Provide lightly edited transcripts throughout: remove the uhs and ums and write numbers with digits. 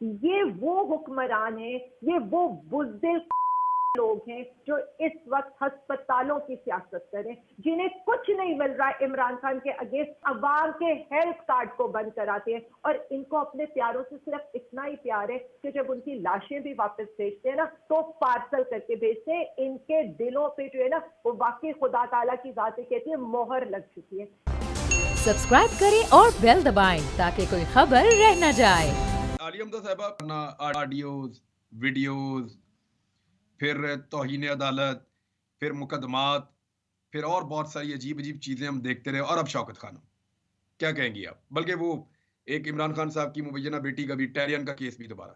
یہ وہ حکمران ہیں، یہ وہ بزدل لوگ ہیں جو اس وقت ہسپتالوں کی سیاست کریں، جنہیں کچھ نہیں مل رہا عمران خان کے اگینسٹ، عوام کے ہیلتھ کارڈ کو بند کراتے ہیں، اور ان کو اپنے پیاروں سے صرف اتنا ہی پیار ہے کہ جب ان کی لاشیں بھی واپس بھیجتے ہیں نا تو پارسل کر کے بھیجتے ہیں۔ ان کے دلوں پہ جو ہے نا وہ واقعی خدا تعالیٰ کی ذات کہتی ہے مہر لگ چکی ہے۔ سبسکرائب کریں اور بیل دبائیں تاکہ کوئی خبر رہ نہ جائے۔ عالیہ حمزہ صاحبہ اپنا آڈیوز، ویڈیوز، پھر توہین عدالت، پھر مقدمات، پھر اور بہت ساری عجیب چیزیں ہم دیکھتے رہے، اور اب شوکت خانم کیا کہیں گی آپ؟ بلکہ وہ ایک عمران خان صاحب کی مبینہ بیٹی کا بھی ٹیرین کا کیس بھی دوبارہ۔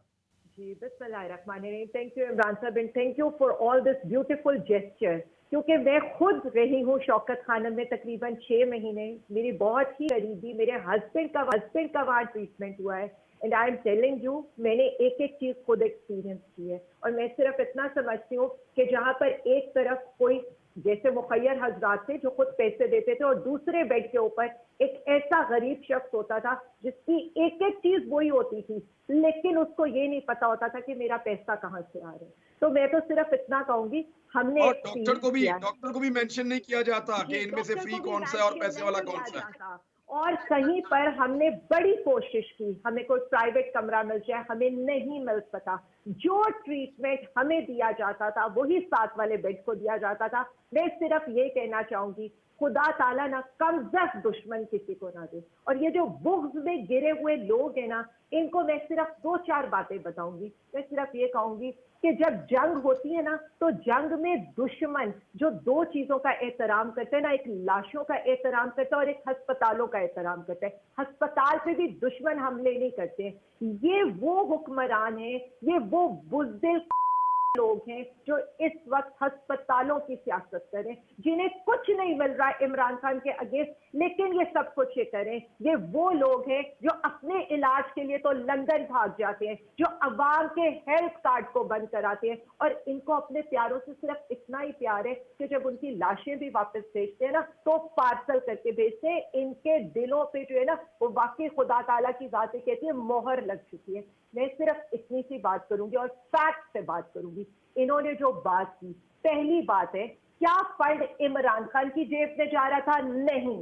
جی بسم اللہ الرحمن الرحیم۔ تھینک یو عمران صاحب and thank you for all this beautiful gesture, کیونکہ میں خود رہی ہوں شوکت خانم میں تقریباً 6 مہینے، میری بہت ہی قریبی میرے ہسبینڈ کا وہاں ٹریٹمنٹ ہوا ہے، and I am telling you میں نے ایک ایک چیز خود ایکسپیرینس کی ہے، اور میں صرف اتنا سمجھتی ہوں کہ جہاں پر ایک طرف کوئی جیسے مخیر حضرات تھے جو خود پیسے دیتے تھے، اور دوسرے بیڈ کے اوپر ایک ایسا غریب شخص ہوتا تھا جس کی ایک ایک چیز وہی ہوتی تھی، لیکن اس کو یہ نہیں پتا ہوتا تھا کہ میرا پیسہ کہاں سے آ رہا ہے۔ تو میں تو صرف اتنا کہوں گی ہم نے اور ڈاکٹر کو بھی مینشن نہیں کیا جاتا کہ ان میں سے فری کون سا ہے اور پیسے والا کون سا ہے، اور کہیں پر ہم نے بڑی کوشش کی ہمیں کوئی پرائیویٹ کمرہ مل جائے، ہمیں نہیں مل سکا۔ جو ٹریٹمنٹ ہمیں دیا جاتا تھا وہی ساتھ والے بیڈ کو دیا جاتا تھا۔ میں صرف یہ کہنا چاہوں گی خدا تعالیٰ نہ کم زخ دشمن کسی کو نہ دے، اور یہ جو بغض میں گرے ہوئے لوگ ہیں نا ان کو میں صرف 2-4 باتیں بتاؤں گی۔ میں صرف یہ کہوں گی کہ جب جنگ ہوتی ہے نا تو جنگ میں دشمن جو 2 چیزوں کا احترام کرتے ہیں نا، ایک لاشوں کا احترام کرتا ہے اور ایک ہسپتالوں کا احترام کرتا ہے۔ ہسپتال پہ بھی دشمن حملے نہیں کرتے ہیں۔ یہ وہ حکمران ہیں، یہ وہ بزدل لوگ ہیں جو اس وقت ہسپتالوں کی سیاست کریں، جنہیں کچھ نہیں مل رہا عمران خان کے اگینسٹ، لیکن یہ سب کچھ یہ کریں۔ یہ وہ لوگ ہیں جو اپنے علاج کے لیے تو لندن بھاگ جاتے ہیں، جو عوام کے ہیلتھ کارڈ کو بند کراتے ہیں، اور ان کو اپنے پیاروں سے صرف اتنا ہی پیار ہے کہ جب ان کی لاشیں بھی واپس بھیجتے ہیں نا تو پارسل کر کے بھیجتے ہیں۔ ان کے دلوں پہ جو ہے نا وہ واقعی خدا تعالیٰ کی ذات کہتی ہے مہر لگ چکی ہے۔ میں صرف اتنی سی بات کروں گی اور فیکٹ سے بات کروں گی۔ انہوں نے جو بات کی، پہلی بات ہے کیا فنڈ عمران خان کی جیب میں جا رہا تھا؟ نہیں،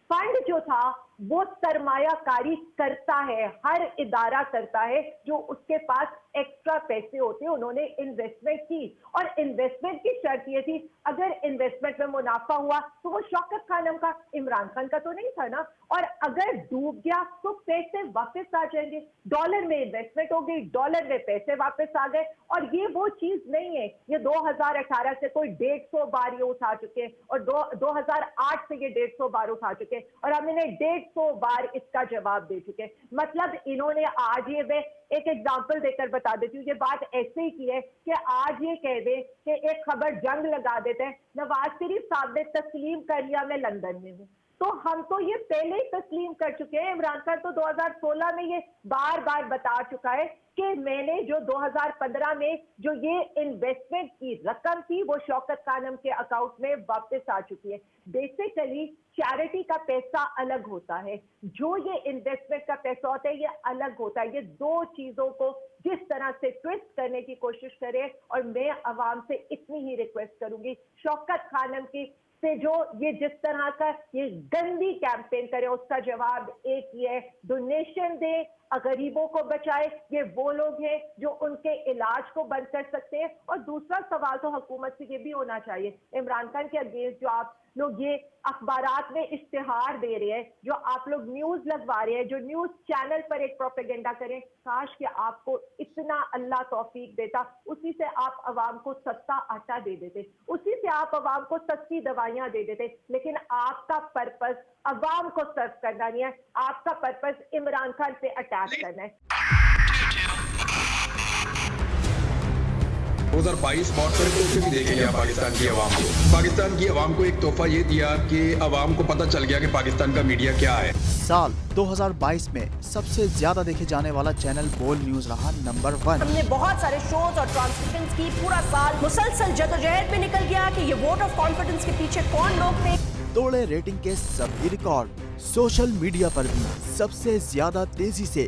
فنڈ جو تھا وہ سرمایہ کاری کرتا ہے، ہر ادارہ کرتا ہے جو اس کے پاس ایکسٹرا پیسے ہوتے ہیں انہوں نے انویسٹمنٹ کی، اور انویسٹمنٹ کی شرط یہ تھی اگر انویسٹمنٹ میں منافع ہوا تو وہ شوکت خانم کا، عمران خان کا تو نہیں تھا نا، اور اگر ڈوب گیا تو پیسے واپس آ جائیں گے۔ ڈالر میں انویسٹمنٹ ہو گئی، ڈالر میں پیسے واپس آ گئے، اور یہ وہ چیز نہیں ہے۔ یہ 2018 سے کوئی 150 بار یہ اٹھا چکے، اور 2008 سے یہ 150 بار اٹھا چکے، اور ہم انہیں 150 بار اس کا جواب دے چکے۔ مطلب انہوں نے آج یہ میں ایک ایگزامپل دے کر بتا دیتی ہوں، یہ بات ایسے ہی کی ہے کہ آج یہ کہہ دے کہ ایک خبر جنگ لگا دیتے ہیں، نواز شریف صاحب نے تسلیم کر لیا میں لندن میں ہوں، تو ہم تو یہ پہلے ہی تسلیم کر چکے ہیں۔ عمران خان تو 2016 میں یہ بار بار بتا چکا ہے کہ میں نے جو 2015 میں جو یہ انویسٹمنٹ کی رقم تھی وہ شوکت خانم کے اکاؤنٹ میں واپس آ چکی ہے۔ بیسیکلی چیریٹی کا پیسہ الگ ہوتا ہے، جو یہ انویسٹمنٹ کا پیسہ ہوتا ہے یہ الگ ہوتا ہے۔ یہ 2 چیزوں کو جس طرح سے ٹویسٹ کرنے کی کوشش کرے، اور میں عوام سے اتنی ہی ریکویسٹ کروں گی شوکت خانم کی سے جو یہ جس طرح کا یہ گندی کیمپین کرے اس کا جواب ایک ہی ہے، ڈونیشن دے، غریبوں کو بچائے۔ یہ وہ لوگ ہیں جو ان کے علاج کو بند کر سکتے ہیں۔ اور دوسرا سوال تو حکومت سے یہ بھی ہونا چاہیے، عمران خان کے اگینسٹ جو آپ لوگ یہ اخبارات میں اشتہار دے رہے ہیں، جو آپ لوگ نیوز لگوا رہے ہیں، جو نیوز چینل پر ایک پروپیگنڈا کریں، کاش کہ آپ کو اتنا اللہ توفیق دیتا، اسی سے آپ عوام کو سستا آٹا دے دیتے، اسی سے آپ عوام کو سستی دوائیاں دے دیتے۔ لیکن آپ کا پرپس عوام کو سرو کرنا نہیں ہے، آپ کا پرپس عمران خان پہ اٹیک کرنا ہے۔ 2022 بہت سارے تحفے بھی دیکھے گیا پاکستان کی عوام کو۔ پاکستان کی عوام کو ایک تحفہ یہ دیا کہ عوام کو پتہ چل گیا کہ پاکستان کا میڈیا کیا ہے۔ سال 2022 میں سب سے زیادہ دیکھے جانے والا چینل بول نیوز رہا نمبر 1۔ ہم نے بہت سارے شوز اور ٹرانسمیشنز کی، پورا سال مسلسل جدوجہد میں نکل گیا کہ یہ ووٹ آف کانفیڈنس کے پیچھے کون لوگ تھے۔ توڑے ریٹنگ کے سبھی ریکارڈ، سوشل میڈیا پر بھی سب سے زیادہ تیزی سے